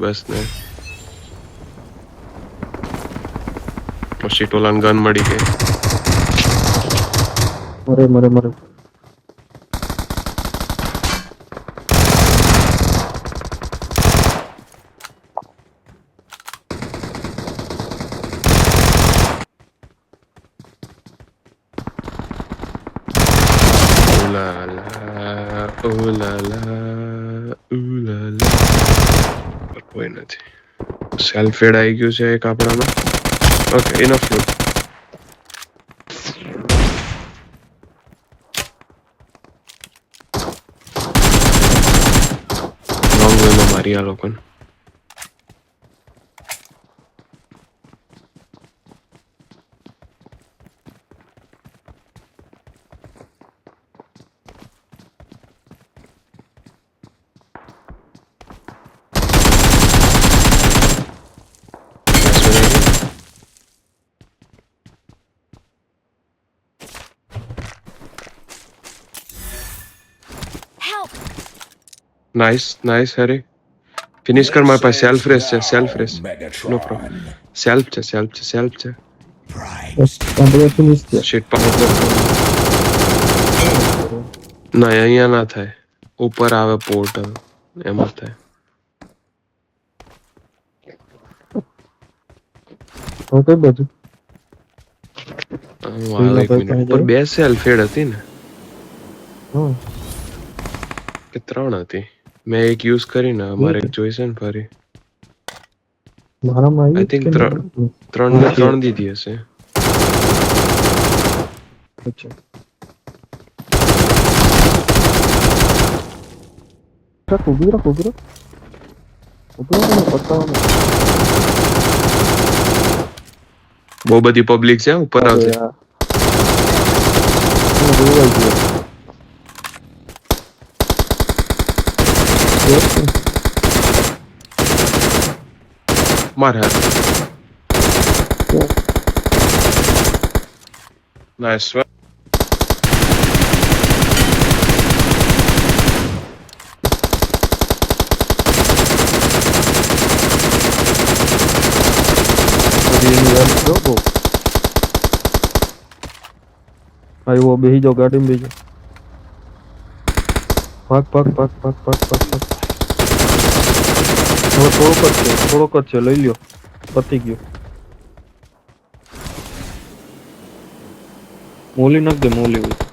બસ ને પછી ટોલાન ગન મળી ગઈ મરે ઉલાલા કોઈ નથી સેલ્ફ એડ આવી ગયું છે એક આપણામાં ઓકે ઇનફ લૂટ લોંગ વેમાં મારી આ લોકોને નાઇસ હરી ફિનિશ કર મારી પાસે સેલ્ફ રેસ છે નો પ્રોબ્લેમ સેલ્ફ છે બસ કમ્પ્લીટ ફિનિશ છે શિટ પાવર ના અહીંયા ના થાય ઉપર આવે પોર્ટલ એમાં થાય ઓકે બધું એક મિનિટ પર બે સેલ્ફ એડ હતી ને હા કે ત્રણ હતી મેં એક યુઝ કરીને મારે એક જોઈશે ને ફરી મારામાં આઈ આવી થિંક કે ત્રણ ને ત્રણ દીધી હશે અચ્છા ઉભી રહો પતાવવાનું બહુ બધી પબ્લિક છે ઉપર આવશે મારે નાઇસ भाई वो बेही जाओ गाड़ी में बेही जाओ भाग થોડો કચ છે લઈ લ્યો પતી ગયો મોલી નાખ દે મોલી